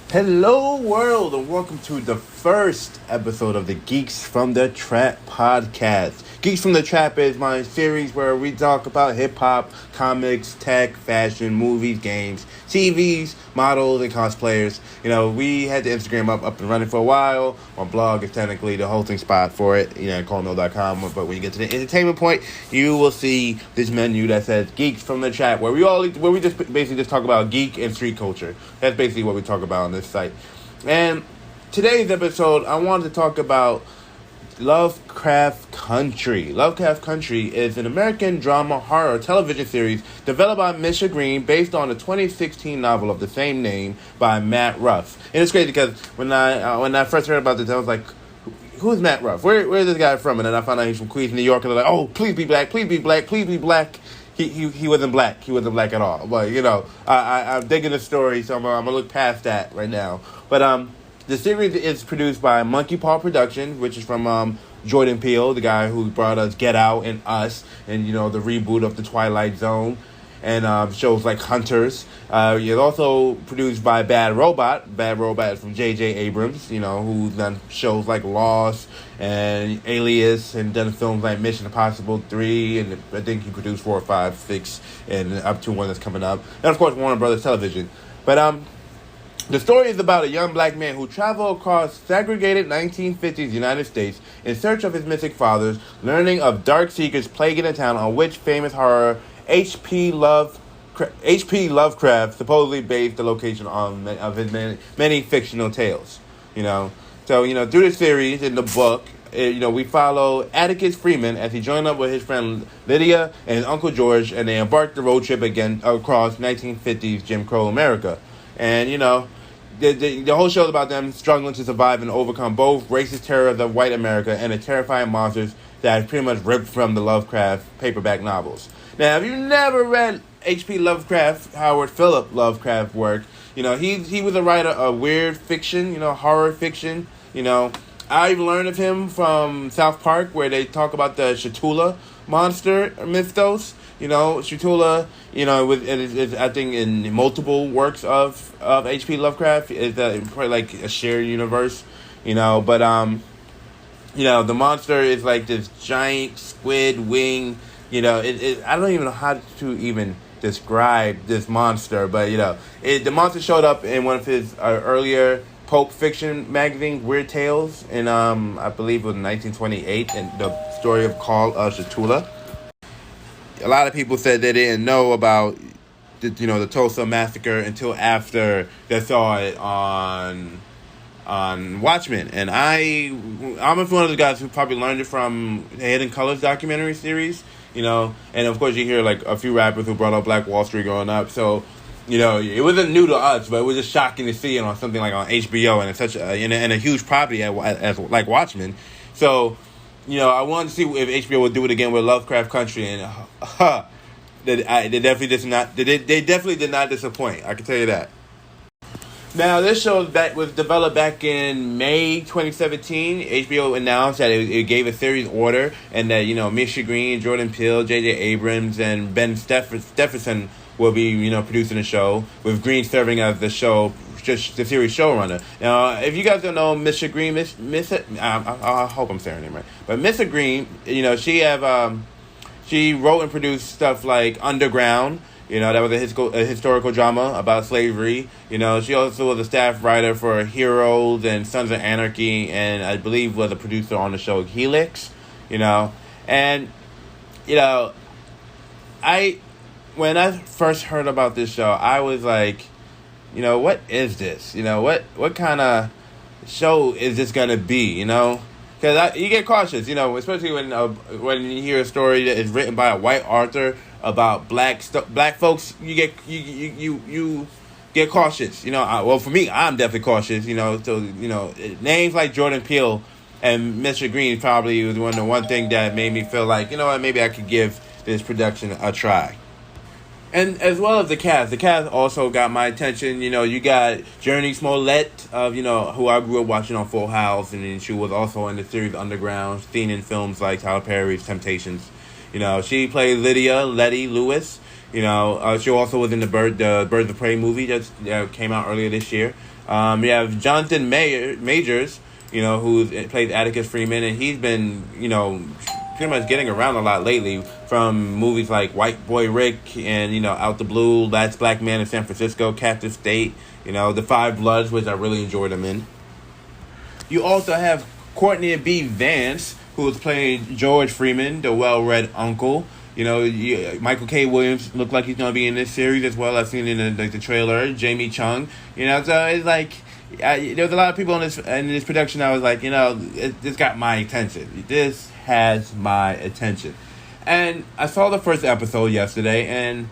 Hello, world, and welcome to the first episode of the Geeks from the Trap podcast. Geeks from the Trap is my series where we talk about hip hop, comics, tech, fashion, movies, games, TVs, models, and cosplayers. We had the Instagram up and running for a while. My blog is technically the hosting spot for it, callmail.com. But when you get to the entertainment point, you will see this menu that says Geeks from the Trap, where we just basically just talk about geek and street culture. That's basically what we talk about on this site. And today's episode, I wanted to talk about Lovecraft Country. Lovecraft Country is an American drama horror television series developed by Misha Green based on the 2016 novel of the same name by Matt Ruff. And it's crazy because when I first heard about this, I was like, who's Matt Ruff? Where is this guy from? And then I found out he's from Queens, New York, and they're like, oh, please be black, please be black, please be black. He wasn't black. He wasn't black at all. But, I'm digging the story, so I'm going to look past that right now. But the series is produced by Monkey Paw Productions, which is from Jordan Peele, the guy who brought us Get Out and Us, and, the reboot of The Twilight Zone, and shows like Hunters. It's also produced by Bad Robot. Bad Robot is from J.J. Abrams, who's done shows like Lost and Alias, and done films like Mission Impossible 3, and I think he produced 4, 5, 6, and up to one that's coming up. And, of course, Warner Brothers Television. But, the story is about a young black man who traveled across segregated 1950s United States in search of his missing fathers, learning of dark secrets plaguing the town on which famous horror H.P. Lovecraft supposedly based the location of his many fictional tales. So through this series in the book, we follow Atticus Freeman as he joined up with his friend Lydia and his Uncle George, and they embarked the road trip again across 1950s Jim Crow America. And, the whole show is about them struggling to survive and overcome both racist terrors of white America and the terrifying monsters that are pretty much ripped from the Lovecraft paperback novels. Now, if you've never read H.P. Lovecraft, Howard Philip Lovecraft work, he was a writer of weird fiction, horror fiction. I've learned of him from South Park, where they talk about the Cthulhu monster mythos. Cthulhu, is I think in multiple works of H.P. Lovecraft. It's probably like a shared universe, but the monster is like this giant squid wing, I don't even know how to even describe this monster, but the monster showed up in one of his earlier pulp fiction magazine, Weird Tales, in I believe it was 1928, and the story of called Cthulhu. A lot of people said they didn't know about the Tulsa Massacre until after they saw it on Watchmen, and I'm one of the guys who probably learned it from the Hidden Colors documentary series, and of course you hear like a few rappers who brought up Black Wall Street growing up, so it wasn't new to us, but it was just shocking to see it on something like on HBO, and it's such a huge property as like Watchmen. So I wanted to see if HBO would do it again with Lovecraft Country, and they definitely did not disappoint. I can tell you that. Now, this show that was developed back in May 2017. HBO announced that it gave a series order, and that Misha Green, Jordan Peele, J.J. Abrams, and Ben Stephenson will be producing the show, with Green serving as the series showrunner. Now, if you guys don't know Misha Green, I hope I'm saying her name right, but Misha Green, she wrote and produced stuff like Underground. That was a historical drama about slavery. She also was a staff writer for Heroes and Sons of Anarchy, and I believe was a producer on the show Helix. And when I first heard about this show, I was like, what is this? What kind of show is this gonna be? Because you get cautious, especially when you hear a story that is written by a white author about black folks. You get cautious. Well, for me, I'm definitely cautious. So names like Jordan Peele and Mr. Green probably was one thing that made me feel like, maybe I could give this production a try. And as well as the cast also got my attention. You got Journey Smollett, who I grew up watching on Full House, and then she was also in the series Underground, seen in films like Tyler Perry's Temptations. She played Letty Lewis. She also was in the Birds of Prey movie that came out earlier this year. You have Jonathan Majors, who plays Atticus Freeman, and he's been, pretty much getting around a lot lately from movies like White Boy Rick and, Out the Blue, Last Black Man in San Francisco, Captive State, The Five Bloods, which I really enjoyed him in. You also have Courtney B. Vance, who is playing George Freeman, the well-read uncle. Michael K. Williams looked like he's going to be in this series as well. I've seen it in the trailer. Jamie Chung. So it's like, there was a lot of people in this production. I was like, this got my attention. This has my attention. And I saw the first episode yesterday, and,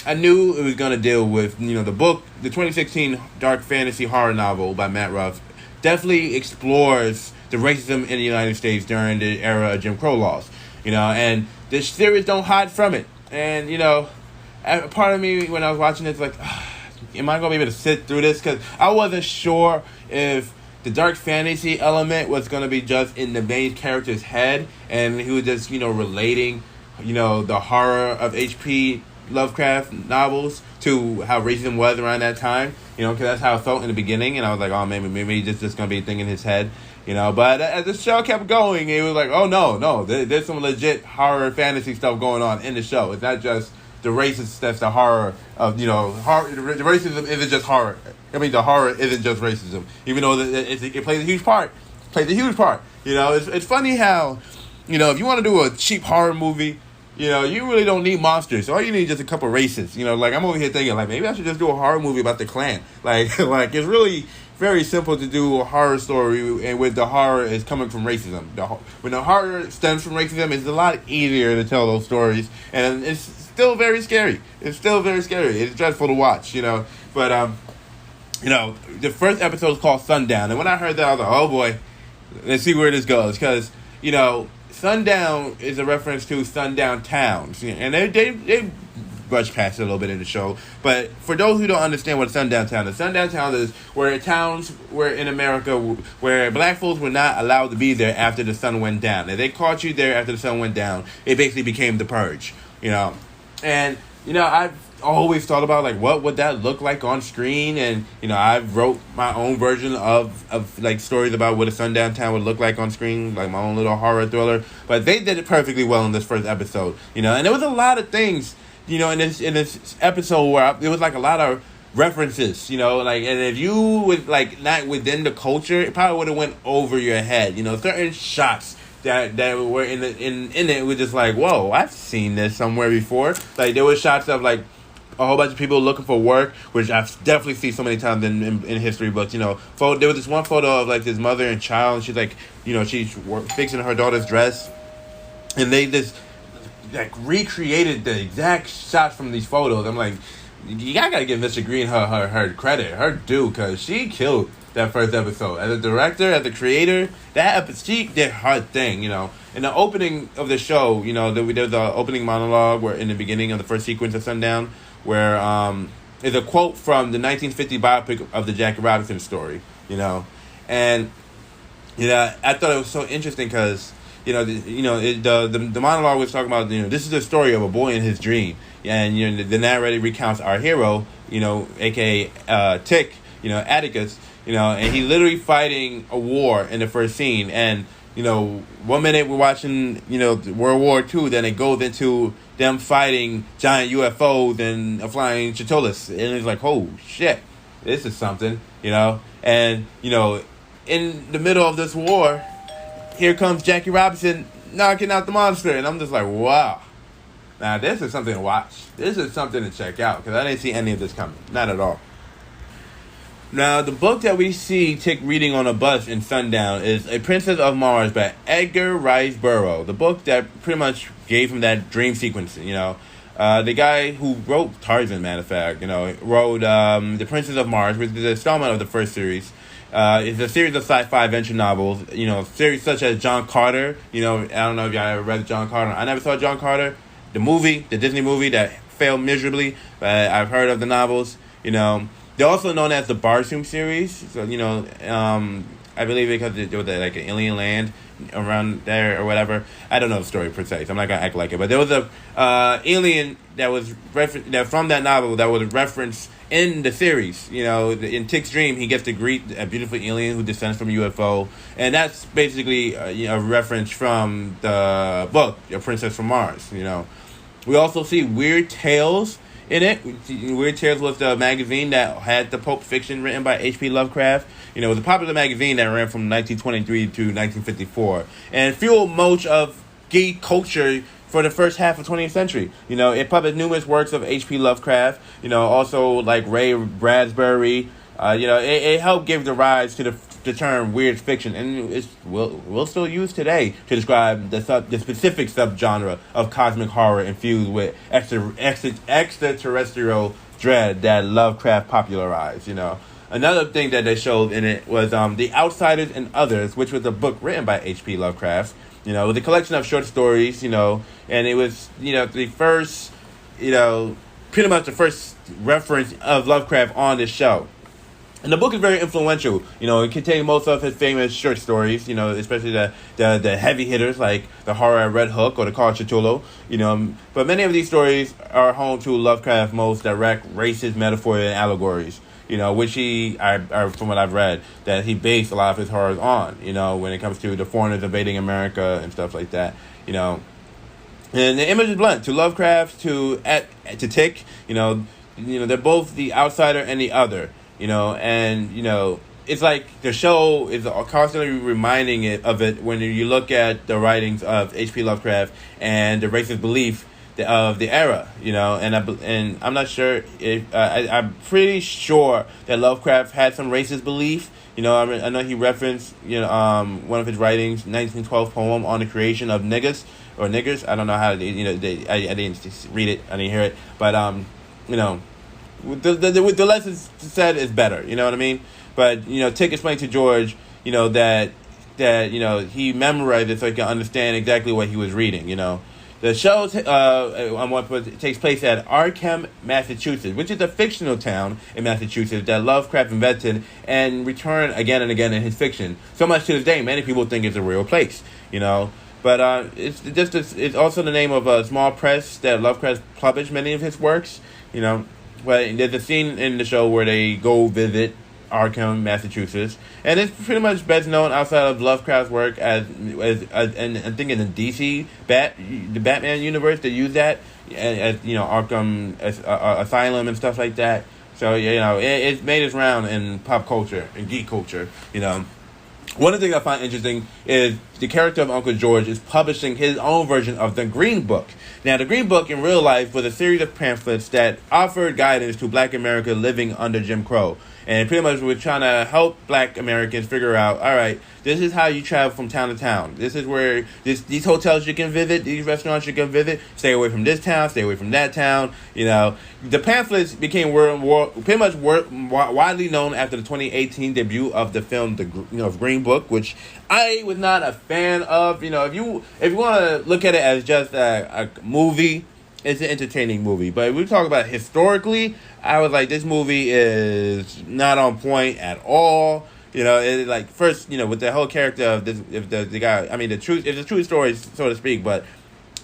I knew it was going to deal with, the book, the 2016 dark fantasy horror novel by Matt Ruff definitely explores the racism in the United States during the era of Jim Crow laws. And the series don't hide from it. And, part of me, when I was watching it, like, am I going to be able to sit through this? Because I wasn't sure if the dark fantasy element was going to be just in the main character's head, and he was just, relating, the horror of H.P. Lovecraft novels to how racism was around that time, because that's how it felt in the beginning. And I was like, oh, maybe he's just going to be a thing in his head. But as the show kept going, it was like, oh, no, there's some legit horror fantasy stuff going on in the show. It's not just the racist, that's the horror of, horror, the racism isn't just horror. The horror isn't just racism, even though it plays a huge part. It's funny how, if you want to do a cheap horror movie, you really don't need monsters. All you need is just a couple racists. Like, I'm over here thinking, like, maybe I should just do a horror movie about the Klan. Like it's really very simple to do a horror story, and with the horror is coming from racism. When the horror stems from racism, it's a lot easier to tell those stories, and it's still very scary. It's dreadful to watch, But the first episode is called Sundown, and when I heard that, I was like, oh boy, let's see where this goes, because Sundown is a reference to sundown towns, and they brush past it a little bit in the show. But for those who don't understand what sundown town is where towns were in America where black folks were not allowed to be there after the sun went down. If they caught you there after the sun went down, it basically became the purge, And, I've always thought about, like, what would that look like on screen? And, I wrote my own version of like, stories about what a sundown town would look like on screen, like my own little horror thriller. But they did it perfectly well in this first episode, And there was a lot of things, in this episode where there was, like, a lot of references, and if you was, like, not within the culture, it probably would have went over your head, certain shots that were in it was just like, whoa, I've seen this somewhere before. Like, there were shots of, like, a whole bunch of people looking for work, which I've definitely seen so many times in history books, there was this one photo of, like, this mother and child, and she's, like, she's fixing her daughter's dress, and they just, like, recreated the exact shots from these photos. I'm like, you gotta give Mr. Green her credit, her due, because she killed that first episode. As a director, as a creator, she did her thing, In the opening of the show, there's the opening monologue where in the beginning of the first sequence of Sundown, where is a quote from the 1950 biopic of the Jackie Robinson story, And, I thought it was so interesting because, the monologue was talking about, this is the story of a boy and his dream. And, the narrator recounts our hero, a.k.a. Tick, Atticus, and he's literally fighting a war in the first scene. And, 1 minute we're watching, World War II, then it goes into them fighting giant UFOs and flying Chitolis. And it's like, oh, shit, this is something, And, in the middle of this war, here comes Jackie Robinson knocking out the monster. And I'm just like, wow. Now, this is something to watch. This is something to check out, because I didn't see any of this coming. Not at all. Now, the book that we see Tick reading on a bus in Sundown is A Princess of Mars by Edgar Rice Burroughs. The book that pretty much gave him that dream sequence, The guy who wrote Tarzan, matter of fact, wrote The Princess of Mars, which is the installment of the first series. It's a series of sci-fi adventure novels, series such as John Carter. I don't know if y'all ever read John Carter. I never saw John Carter. The movie, the Disney movie that failed miserably, but I've heard of the novels. They're also known as the Barsoom series. So, I believe because there was like an alien land around there or whatever. I don't know the story precise. I'm not gonna act like it, but there was a alien that was from that novel that was referenced in the series. You know, in Tick's dream, he gets to greet a beautiful alien who descends from a UFO, and that's basically a reference from the book, A Princess from Mars. You know, we also see Weird Tales in it. Weird Tales was the magazine that had the Pulp Fiction written by H.P. Lovecraft. You know, it was a popular magazine that ran from 1923 to 1954 and fueled much of geek culture for the first half of 20th century. You know, it published numerous works of H.P. Lovecraft, you know, also like Ray Bradbury. You know, it helped give the rise to the term weird fiction, and it's will still used today to describe the specific subgenre of cosmic horror infused with extraterrestrial dread that Lovecraft popularized. You know, another thing that they showed in it was The Outsiders and Others, which was a book written by H.P. Lovecraft. You know, it was a collection of short stories. You know, and it was the first, pretty much the first reference of Lovecraft on this show. And the book is very influential. You know, it contains most of his famous short stories, you know, especially the heavy hitters like The Horror at Red Hook or The Call of Cthulhu, you know. But many of these stories are home to Lovecraft's most direct racist metaphors and allegories, you know, which from what I've read, that he based a lot of his horrors on, you know, when it comes to the foreigners invading America and stuff like that, you know. And the image is blunt. To Lovecraft, to Tick, you know, they're both the outsider and the other. You know, and, it's like the show is constantly reminding it of it when you look at the writings of H.P. Lovecraft and the racist belief of the era, you know, and I'm not sure if, I'm pretty sure that Lovecraft had some racist belief. You know, I know he referenced, one of his writings, 1912 poem on the creation of niggers. I don't know how, I didn't read it, I didn't hear it, but, the lessons said is better, you know what I mean? But, Tick explained to George, that he memorized it so he can understand exactly what he was reading, you know. The show takes place at Arkham, Massachusetts, which is a fictional town in Massachusetts that Lovecraft invented and returned again and again in his fiction. So much to this day, many people think it's a real place, you know. But it's also the name of a small press that Lovecraft published many of his works, you know. But there's a scene in the show where they go visit Arkham, Massachusetts, and it's pretty much best known outside of Lovecraft's work as and I think in the DC the Batman universe they use that as Arkham Asylum and stuff like that. So it's made its round in pop culture and geek culture. You know, one of the things I find interesting is the character of Uncle George is publishing his own version of the Green Book. Now, the Green Book in real life was a series of pamphlets that offered guidance to Black America living under Jim Crow. And pretty much we're trying to help Black Americans figure out, all right, this is how you travel from town to town. This is where these hotels you can visit, these restaurants you can visit. Stay away from this town, stay away from that town. You know, the pamphlets became pretty much widely known after the 2018 debut of the film Green Book, which I was not a fan of. You know, if you want to look at it as just a movie, it's an entertaining movie. But if we talk about it historically, I was like, this movie is not on point at all. You know, with the whole character of this, if the guy, I mean, it's a true story, so to speak, but,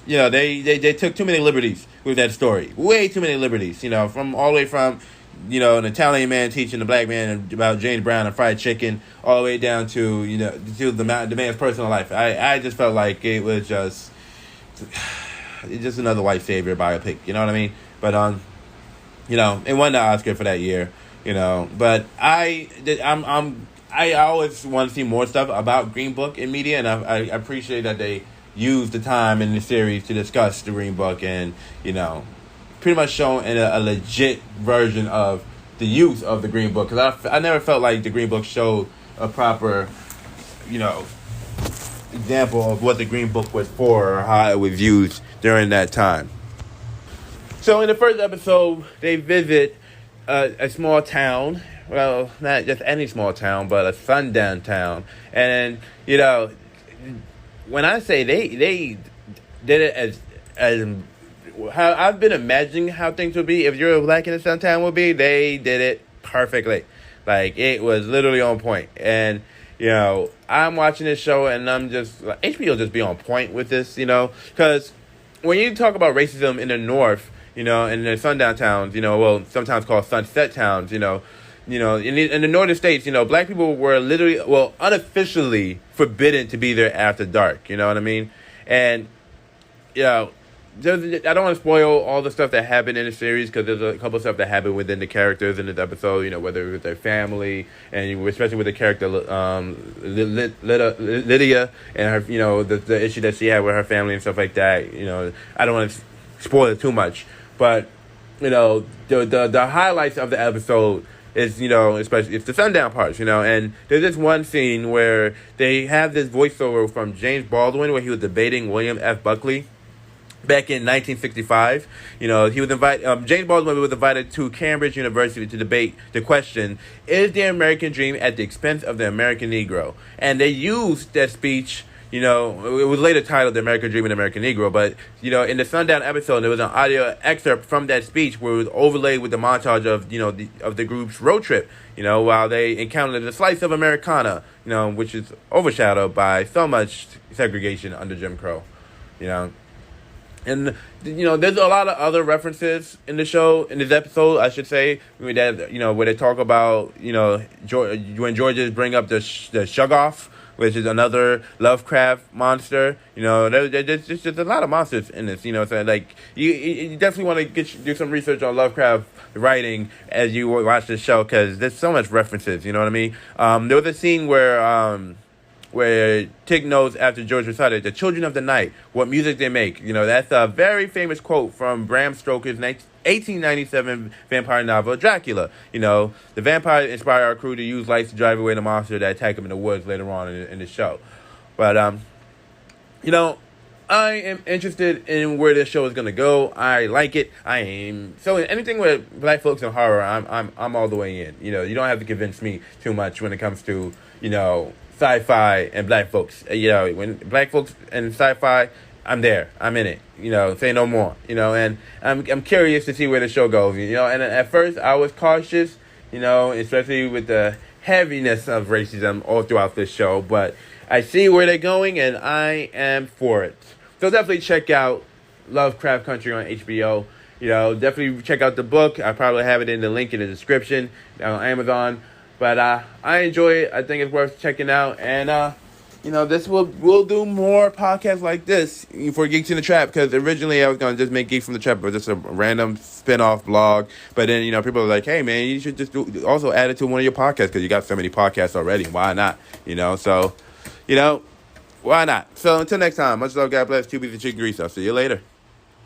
they took too many liberties with that story. Way too many liberties, from all the way from, an Italian man teaching a black man about James Brown and fried chicken, all the way down to, to the man's personal life. I just felt like it was just another white savior biopic, you know what I mean? But, it won the Oscar for that year, but I always want to see more stuff about Green Book in media, and I appreciate that they used the time in the series to discuss the Green Book and, pretty much showing a legit version of the use of the Green Book. Because I never felt like the Green Book showed a proper, example of what the Green Book was for or how it was used during that time. So in the first episode, they visit a small town. Well, not just any small town, but a sundown town. And, when I say they did it as how I've been imagining how things would be if you're Black in a sundown would be, they did it perfectly. Like, it was literally on point. And, I'm watching this show and I'm just like, HBO just be on point with this, because when you talk about racism in the North, in the sundown towns, well, sometimes called sunset towns, in the northern states, black people were literally, well, unofficially forbidden to be there after dark. You know what I mean? And I don't want to spoil all the stuff that happened in the series because there's a couple of stuff that happened within the characters in this episode. Whether it was their family and especially with the character Lydia and her, the issue that she had with her family and stuff like that. I don't want to spoil it too much, but the highlights of the episode is, especially it's the sundown parts, and there's this one scene where they have this voiceover from James Baldwin where he was debating William F. Buckley back in 1965. He was invited. James Baldwin was invited to Cambridge University to debate the question: is the American dream at the expense of the American Negro? And they used that speech. It was later titled "The American Dream and the American Negro," but in the sundown episode, there was an audio excerpt from that speech where it was overlaid with the montage of the group's road trip. While they encountered a slice of Americana, which is overshadowed by so much segregation under Jim Crow. And, there's a lot of other references in the show, in this episode, I should say, where they talk about, when Georges bring up the Shoggoth, which is another Lovecraft monster. There's just a lot of monsters in this, so, like, you definitely want to do some research on Lovecraft writing as you watch the show, because there's so much references, you know what I mean? There was a scene where Tig knows after George recited, "The children of the night, what music they make." That's a very famous quote from Bram Stoker's 1897 vampire novel, Dracula. The vampire inspired our crew to use lights to drive away the monster that attack them in the woods later on in the show. But, I am interested in where this show is going to go. I like it. So anything with black folks and horror, I'm all the way in. You don't have to convince me too much when it comes to, sci-fi and black folks. When black folks and sci-fi, I'm there. I'm in it. Say no more. And I'm curious to see where the show goes. And at first I was cautious, especially with the heaviness of racism all throughout this show. But I see where they're going, and I am for it. So definitely check out Lovecraft Country on HBO. Definitely check out the book. I probably have it in the link in the description on Amazon. But I enjoy it. I think it's worth checking out. And, we'll do more podcasts like this for Geeks in the Trap. Because originally I was going to just make Geeks from the Trap, but just a random spin-off blog. But then, people are like, hey, man, you should just also add it to one of your podcasts because you got so many podcasts already. Why not? So, why not? So until next time, much love, God bless, 2 B's and chicken grease. I'll see you later.